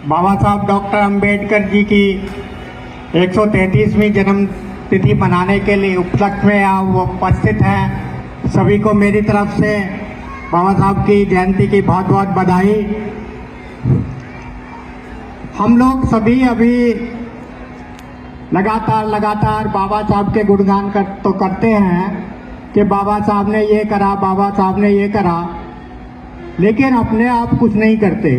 बाबा साहब डॉक्टर अंबेडकर जी की 133वीं जन्म तिथि मनाने के लिए उपलक्ष्य में यहाँ वो उपस्थित हैं। सभी को मेरी तरफ से बाबा साहब की जयंती की बहुत बहुत बधाई। हम लोग सभी अभी लगातार बाबा साहब के गुणगान करते हैं कि बाबा साहब ने ये करा, बाबा साहब ने ये करा, लेकिन अपने आप कुछ नहीं करते।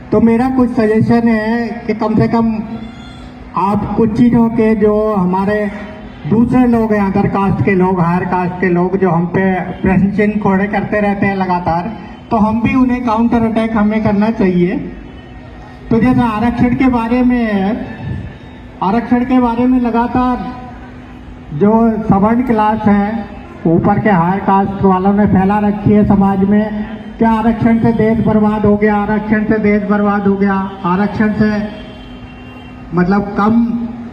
तो मेरा कुछ सजेशन है कि कम से कम आप कुछ चीज़ों के जो हमारे दूसरे लोग हैं, अदर कास्ट के लोग, हायर कास्ट के लोग जो हम पे प्रश्न चिन्ह खड़े करते रहते हैं लगातार, तो हम भी उन्हें काउंटर अटैक हमें करना चाहिए। तो जैसे आरक्षण के बारे में लगातार जो सवर्ण क्लास है, ऊपर के हायर कास्ट वालों ने फैला रखी है समाज में कि आरक्षण से देश बर्बाद हो गया, आरक्षण से देश बर्बाद हो गया, आरक्षण से मतलब कम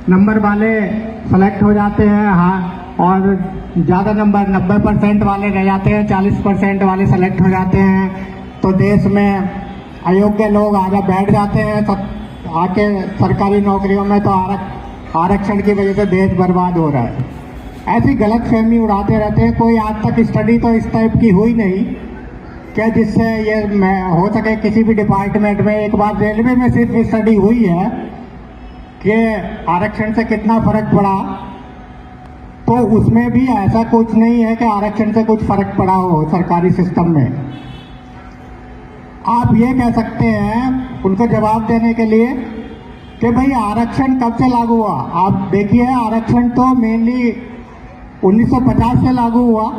नंबर वाले सेलेक्ट हो जाते हैं, हाँ, और ज़्यादा नंबर 90% वाले रह जाते हैं, 40% वाले सेलेक्ट हो जाते हैं। तो देश में अयोग्य लोग आगे बैठ जाते हैं, तो आके सरकारी नौकरियों में, तो आरक्षण की वजह से देश बर्बाद हो रहा है। ऐसी गलत फहमी उड़ाते रहते हैं। कोई आज तक स्टडी तो इस टाइप की हुई नहीं क्या जिससे ये हो सके किसी भी डिपार्टमेंट में। एक बार रेलवे में सिर्फ स्टडी हुई है कि आरक्षण से कितना फर्क पड़ा, तो उसमें भी ऐसा कुछ नहीं है कि आरक्षण से कुछ फर्क पड़ा हो सरकारी सिस्टम में। आप ये कह सकते हैं उनको जवाब देने के लिए कि भाई आरक्षण कब से लागू हुआ। आप देखिए, आरक्षण तो मेनली 1950 से लागू हुआ,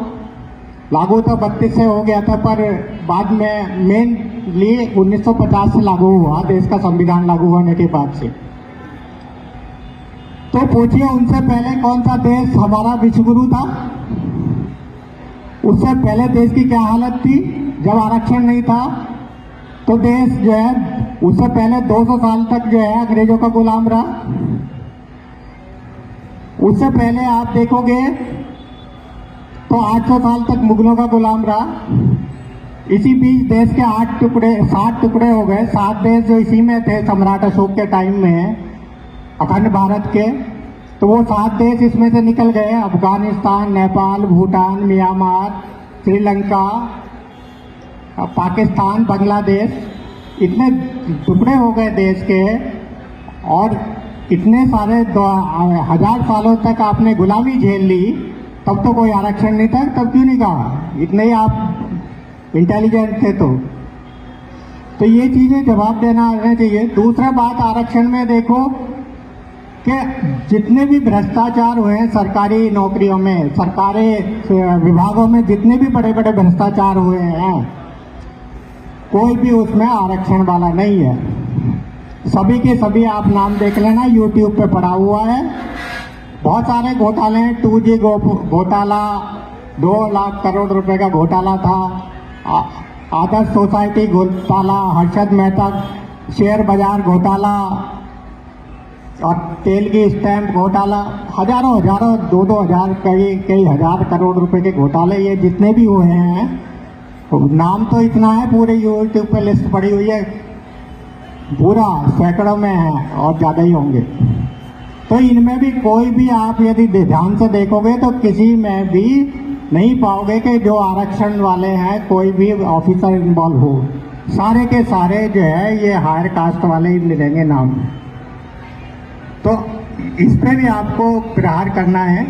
लागू तो 32 से हो गया था, पर बाद में मेनली 1950 से लागू हुआ, देश का संविधान लागू होने के बाद से। तो पूछिए उनसे पहले कौन सा देश हमारा विश्वगुरु था? उससे पहले देश की क्या हालत थी जब आरक्षण नहीं था? तो देश जो है उससे पहले 200 साल तक जो है अंग्रेजों का गुलाम रहा। उससे पहले आप देखोगे तो 800 साल तक मुगलों का गुलाम रहा। इसी बीच देश के 7 टुकड़े हो गए। 7 देश जो इसी में थे सम्राट अशोक के टाइम में, अखंड भारत के, तो वो 7 देश इसमें से निकल गए। अफगानिस्तान, नेपाल, भूटान, म्यांमार, श्रीलंका, पाकिस्तान, बांग्लादेश, इतने टुकड़े हो गए देश के। और इतने सारे 1000 सालों तक आपने गुलामी झेल ली, तब तो कोई आरक्षण नहीं था। तब क्यों नहीं कहा? इतने ही आप इंटेलिजेंट थे तो ये चीजें जवाब देना आना चाहिए। दूसरा बात, आरक्षण में देखो कि जितने भी भ्रष्टाचार हुए हैं सरकारी नौकरियों में, सरकारी विभागों में, जितने भी बड़े बड़े भ्रष्टाचार हुए हैं, कोई भी उसमें आरक्षण वाला नहीं है। सभी के सभी आप नाम देख लेना, यूट्यूब पे पड़ा हुआ है। बहुत सारे घोटाले हैं। 2G घोटाला, 2 लाख करोड़ रुपए का घोटाला था। आदर्श सोसाइटी घोटाला, हर्षद मेहता शेयर बाजार घोटाला, और तेल की स्टैंप घोटाला, हजारों 2-2 हजार, कई हजार करोड़ रुपए के घोटाले ये जितने भी हुए हैं, नाम तो इतना है, पूरे यूट्यूब पे लिस्ट पड़ी हुई है, पूरा सैकड़ों में है और ज़्यादा ही होंगे। तो इनमें भी कोई भी आप यदि ध्यान से देखोगे तो किसी में भी नहीं पाओगे कि जो आरक्षण वाले हैं कोई भी ऑफिसर इन्वॉल्व हो। सारे के सारे जो है ये हायर कास्ट वाले ही मिलेंगे नाम। तो इस पे भी आपको प्रहार करना है।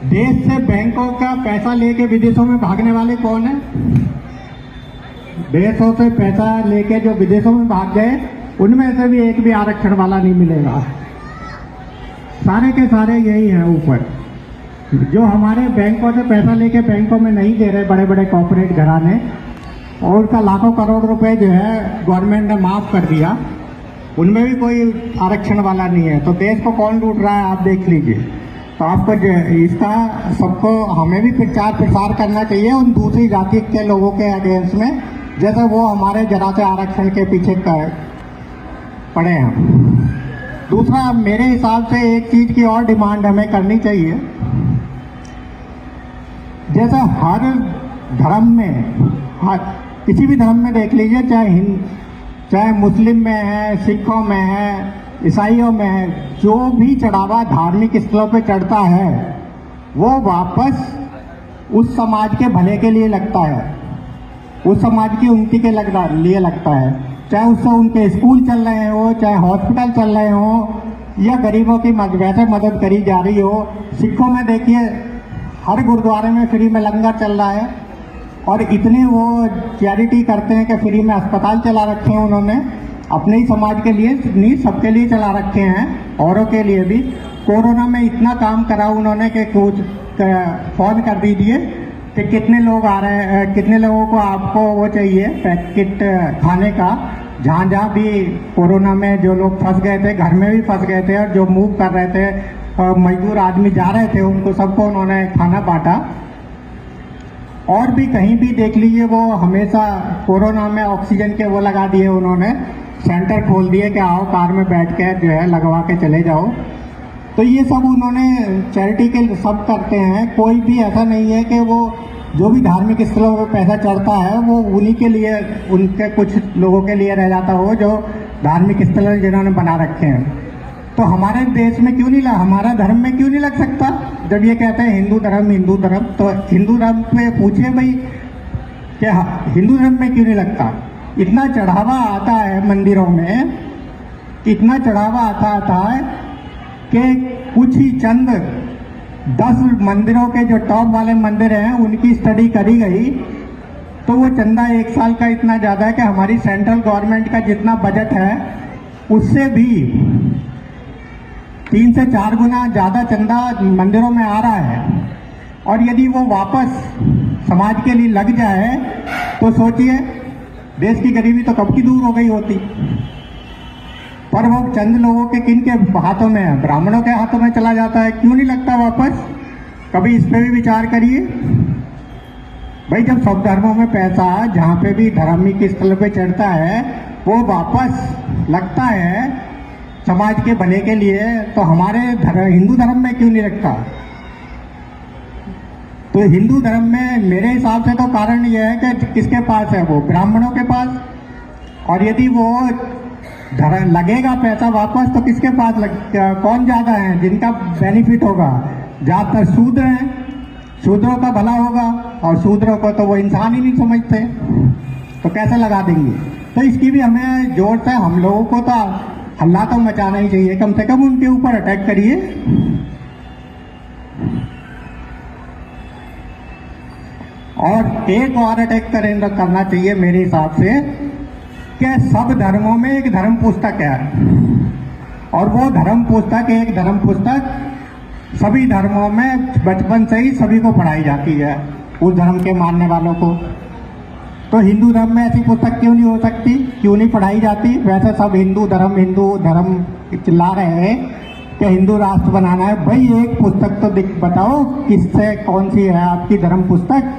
देश से बैंकों का पैसा लेके विदेशों में भागने वाले कौन है? देशों से पैसा लेके जो विदेशों में भाग गए, उनमें से भी एक भी आरक्षण वाला नहीं मिलेगा। सारे के सारे यही हैं ऊपर, जो हमारे बैंकों से पैसा लेके बैंकों में नहीं दे रहे, बड़े बड़े कॉर्पोरेट घराने, और उसका लाखों करोड़ रुपए जो है गवर्नमेंट ने माफ कर दिया, उनमें भी कोई आरक्षण वाला नहीं है। तो देश को कौन लूट रहा है आप देख लीजिए। तो आपको इसका सबको हमें भी प्रचार प्रसार करना चाहिए उन दूसरी जाति के लोगों के अगेंस्ट में, जैसे वो हमारे जरा से आरक्षण के पीछे पड़े हैं। दूसरा, मेरे हिसाब से एक चीज की और डिमांड हमें करनी चाहिए। जैसे हर धर्म में, हाँ, किसी भी धर्म में देख लीजिए, चाहे मुस्लिम में है, सिखों में है, ईसाइयों में है, जो भी चढ़ावा धार्मिक स्थलों पे चढ़ता है वो वापस उस समाज के भले के लिए लगता है, उस समाज की उन्नति के लिए लगता है। चाहे उससे उनके स्कूल चल रहे हो, चाहे हॉस्पिटल चल रहे हो, या गरीबों की वैसे मदद करी जा रही हो। सिखों में देखिए हर गुरुद्वारे में फ्री में लंगर चल रहा है, और इतने वो चैरिटी करते हैं कि फ्री में अस्पताल चला रखे हैं उन्होंने, अपने ही समाज के लिए नहीं, सबके लिए चला रखे हैं, औरों के लिए भी। कोरोना में इतना काम करा उन्होंने कि कुछ फ़ोन कर दीजिए कि कितने लोग आ रहे हैं, कितने लोगों को आपको वो चाहिए पैकेट खाने का। जहाँ जहाँ भी कोरोना में जो लोग फंस गए थे, घर में भी फंस गए थे, और जो मूव कर रहे थे, मजदूर आदमी जा रहे थे, उनको सबको उन्होंने खाना बांटा। और भी कहीं भी देख लीजिए, वो हमेशा कोरोना में ऑक्सीजन के वो लगा दिए उन्होंने, सेंटर खोल दिए कि आओ कार में बैठ के जो है लगवा के चले जाओ। तो ये सब उन्होंने चैरिटी के सब करते हैं। कोई भी ऐसा नहीं है कि वो जो भी धार्मिक स्थलों पर पैसा चढ़ता है वो उन्हीं के लिए, उनके कुछ लोगों के लिए रह जाता हो जो धार्मिक स्थल जिन्होंने बना रखे हैं। तो हमारे देश में क्यों नहीं लगा, हमारा धर्म में क्यों नहीं लग सकता? जब ये कहते हैं हिंदू धर्म, तो हिंदू धर्म पे पूछे भाई क्या हिंदू धर्म में क्यों नहीं लगता? इतना चढ़ावा आता है मंदिरों में, इतना चढ़ावा आता है कि कुछ ही चंद 10 मंदिरों के जो टॉप वाले मंदिर हैं उनकी स्टडी करी गई तो वो चंदा 1 साल का इतना ज़्यादा है कि हमारी सेंट्रल गवर्नमेंट का जितना बजट है उससे भी 3 से 4 गुना ज़्यादा चंदा मंदिरों में आ रहा है। और यदि वो वापस समाज के लिए लग जाए तो सोचिए देश की गरीबी तो कब की दूर हो गई होती। पर वो चंद लोगों के किन के हाथों में है? ब्राह्मणों के हाथों में चला जाता है, क्यों नहीं लगता वापस? कभी इस पे भी विचार करिए भाई। जब सब धर्मों में पैसा जहाँ पे भी धार्मिक स्थल पे चढ़ता है वो वापस लगता है समाज के भले के लिए, तो हमारे हिंदू धर्म में क्यों नहीं लगता? तो हिंदू धर्म में मेरे हिसाब से तो कारण यह है कि किसके पास है, वो ब्राह्मणों के पास। और यदि वो लगेगा पैसा वापस तो किसके पास कौन ज्यादा है जिनका बेनिफिट होगा? ज्यादातर शूद्र हैं, शूद्रों का भला होगा, और शूद्रों को तो वो इंसान ही नहीं समझते, तो कैसे लगा देंगे? तो इसकी भी हमें जोर से हम लोगों को तो हल्ला तो मचाना ही चाहिए, कम से कम उनके ऊपर अटैक करिए। और एक और अटैक करना चाहिए मेरे हिसाब से कि सब धर्मों में एक धर्म पुस्तक है, और वो धर्म पुस्तक सभी धर्मों में बचपन से ही सभी को पढ़ाई जाती है, उस धर्म के मानने वालों को। तो हिंदू धर्म में ऐसी पुस्तक क्यों नहीं हो सकती, क्यों नहीं पढ़ाई जाती? वैसे सब हिंदू धर्म चिल्ला रहे हैं कि हिंदू राष्ट्र बनाना है। भाई एक पुस्तक तो बताओ किससे, कौन सी है आपकी धर्म पुस्तक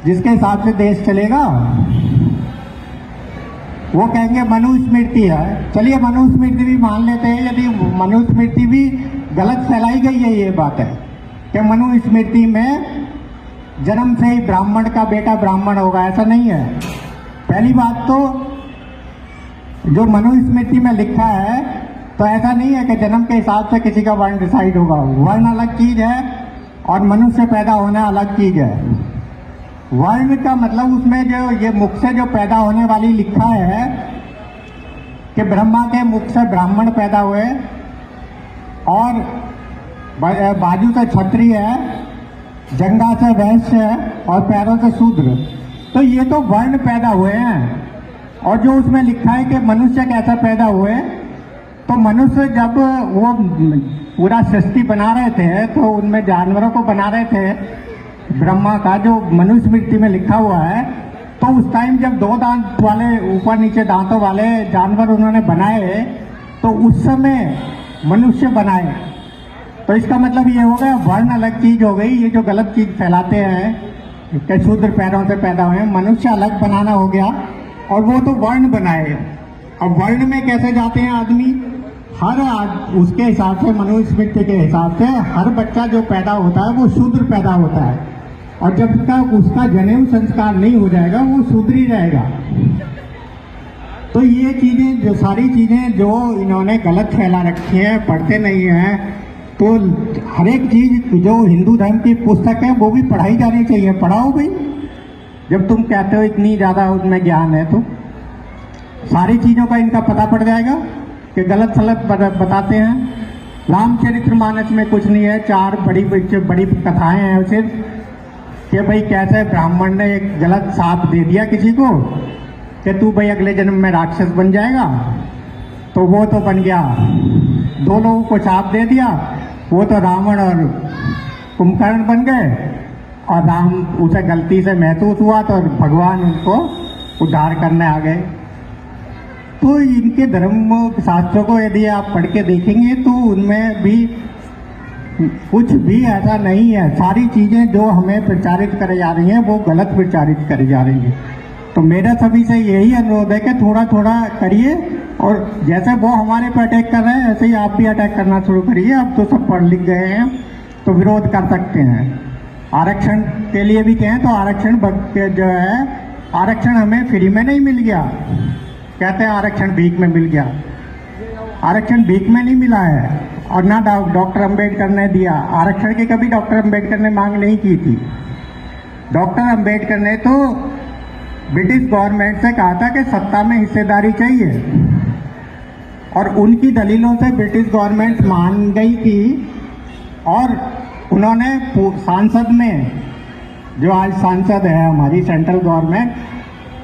जिसके हिसाब से देश चलेगा? वो कहेंगे मनुस्मृति है। चलिए मनुस्मृति भी मान लेते हैं, यदि मनुस्मृति भी गलत फैलाई गई है। ये बात है कि मनुस्मृति में जन्म से ही ब्राह्मण का बेटा ब्राह्मण होगा, ऐसा नहीं है। पहली बात तो जो मनुस्मृति में लिखा है तो ऐसा नहीं है कि जन्म के हिसाब से किसी का वर्ण डिसाइड होगा। वर्ण अलग चीज है और मनुष्य पैदा होना अलग चीज है। वर्ण का मतलब उसमें जो ये मुख से जो पैदा होने वाली लिखा है कि ब्रह्मा के मुख से ब्राह्मण पैदा हुए, और बाजू से क्षत्रिय है, जंघा से वैश्य है, और पैरों से शूद्र। तो ये तो वर्ण पैदा हुए हैं। और जो उसमें लिखा है कि मनुष्य कैसे पैदा हुए, तो मनुष्य जब वो पूरा सृष्टि बना रहे थे तो उनमें जानवरों को बना रहे थे। ब्रह्मा का जो मनुस्मृति में लिखा हुआ है, तो उस टाइम जब 2 दांत वाले, ऊपर नीचे दांतों वाले जानवर उन्होंने बनाए तो उस समय मनुष्य बनाए। तो इसका मतलब ये हो गया वर्ण अलग चीज हो गई। ये जो गलत चीज फैलाते हैं कि शूद्र पैरों से पैदा हुए, मनुष्य अलग बनाना हो गया, और वो तो वर्ण बनाए। अब वर्ण में कैसे जाते हैं आदमी? उसके हिसाब से, मनुस्मृति के हिसाब से हर बच्चा जो पैदा होता है वो शूद्र पैदा होता है। और जब तक उसका जनेऊ संस्कार नहीं हो जाएगा वो शुद्र ही रहेगा। तो ये चीजें, जो सारी चीजें जो इन्होंने गलत फैला रखी है, पढ़ते नहीं हैं, तो हर एक चीज जो हिंदू धर्म की पुस्तक है वो भी पढ़ाई जानी चाहिए। पढ़ाओ भाई, जब तुम कहते हो इतनी ज्यादा उसमें ज्ञान है तो सारी चीजों का इनका पता पड़ जाएगा कि गलत सलत बताते हैं। रामचरितमानस में कुछ नहीं है, 4 बड़ी कथाएं हैं सिर्फ कि भाई कैसे ब्राह्मण ने एक गलत शाप दे दिया किसी को कि तू भाई अगले जन्म में राक्षस बन जाएगा, तो वो तो बन गया। 2 लोगों को शाप दे दिया, वो तो रावण और कुंभकर्ण बन गए, और राम उसे गलती से महसूस हुआ तो भगवान उनको उद्धार करने आ गए। तो इनके धर्म शास्त्रों को यदि आप पढ़ के देखेंगे तो उनमें भी कुछ भी ऐसा नहीं है। सारी चीजें जो हमें प्रचारित करे जा रही हैं वो गलत प्रचारित करी जा रही हैं। तो मेरा सभी से यही अनुरोध है कि थोड़ा थोड़ा करिए, और जैसे वो हमारे पर अटैक कर रहे हैं ऐसे ही आप भी अटैक करना शुरू करिए। अब तो सब पढ़ लिख गए हैं तो विरोध कर सकते हैं। आरक्षण के लिए भी कहें तो आरक्षण जो है, आरक्षण हमें फ्री में नहीं मिल गया। कहते हैं आरक्षण भीख में मिल गया, आरक्षण भीख में नहीं मिला है, और ना डॉक्टर अंबेडकर ने दिया। आरक्षण की कभी डॉक्टर अंबेडकर ने मांग नहीं की थी। डॉक्टर अंबेडकर ने तो ब्रिटिश गवर्नमेंट से कहा था कि सत्ता में हिस्सेदारी चाहिए, और उनकी दलीलों से ब्रिटिश गवर्नमेंट मान गई थी, और उन्होंने सांसद में, जो आज सांसद है हमारी सेंट्रल गवर्नमेंट,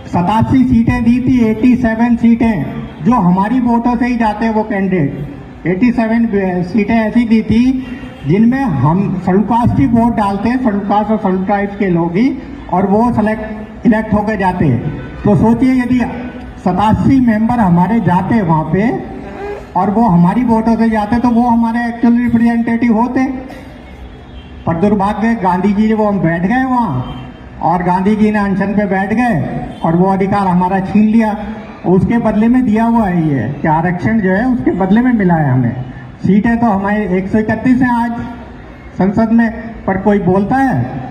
87 सीटें दी थी। 87 सीटें जो हमारी वोटों से ही जाते हैं वो कैंडिडेट, 87 सीटें ऐसी दी थी जिनमें हम शेड्यूल कास्ट ही वोट डालते हैं, शेड्यूल कास्ट और शेड्यूल ट्राइब्स के लोग ही, और वो इलेक्ट होकर जाते हैं। तो सोचिए यदि 87 मेंबर हमारे जाते वहाँ पे और वो हमारी वोटों से जाते तो वो हमारे एक्चुअल रिप्रेजेंटेटिव होते। पर दुर्भाग्य गांधी जी वो हम बैठ गए वहाँ, और गांधी जी ने अनशन पे बैठ गए और वो अधिकार हमारा छीन लिया। उसके बदले में दिया हुआ है ये कि आरक्षण जो है उसके बदले में मिला है हमें। सीटें तो हमारे 131 हैं आज संसद में, पर कोई बोलता है?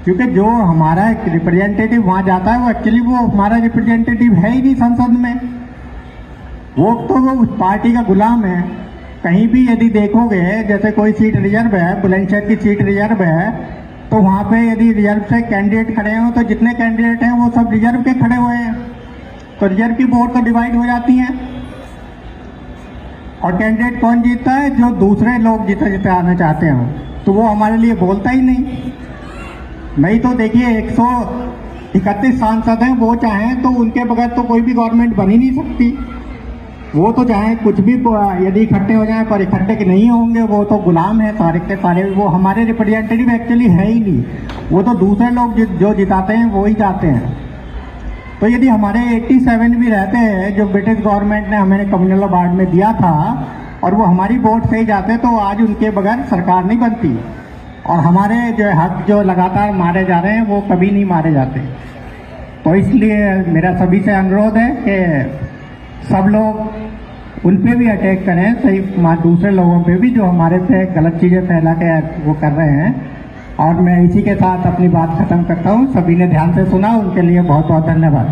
क्योंकि जो हमारा रिप्रेजेंटेटिव वहाँ जाता है वो एक्चुअली वो हमारा रिप्रेजेंटेटिव है ही नहीं संसद में। वो तो वो उस पार्टी का गुलाम है। कहीं भी यदि देखोगे, जैसे कोई सीट रिजर्व है, बुलंदशहर की सीट रिजर्व है, तो वहाँ पे यदि रिजर्व से कैंडिडेट खड़े हो तो जितने कैंडिडेट हैं वो सब रिजर्व के खड़े हुए हैं, तो रिजर्व की वोट तो डिवाइड हो जाती हैं। और कैंडिडेट कौन जीतता है? जो दूसरे लोग जीते आना चाहते हो, तो वो हमारे लिए बोलता ही नहीं तो देखिए 131 सांसद हैं, वो चाहें तो उनके बगैर तो कोई भी गवर्नमेंट बन ही नहीं सकती। वो तो चाहे कुछ भी यदि इकट्ठे हो जाए, पर इकट्ठे नहीं होंगे, वो तो गुलाम है सारे के सारे। वो हमारे रिप्रेजेंटेटिव एक्चुअली है ही नहीं, वो तो दूसरे लोग जो जिताते हैं वो ही जाते हैं। तो यदि हमारे 87 भी रहते हैं जो ब्रिटिश गवर्नमेंट ने हमें कम्युनल अवार्ड में दिया था, और वो हमारी वोट से ही जाते, तो आज उनके बगैर सरकार नहीं बनती। और हमारे जो हक जो लगातार मारे जा रहे हैं वो कभी नहीं मारे जाते। तो इसलिए मेरा सभी से अनुरोध है कि सब लोग उन पे भी अटैक करें, सही दूसरे लोगों पे भी जो हमारे पे गलत चीज़ें फैला के वो कर रहे हैं। और मैं इसी के साथ अपनी बात खत्म करता हूँ। सभी ने ध्यान से सुना, उनके लिए बहुत बहुत धन्यवाद।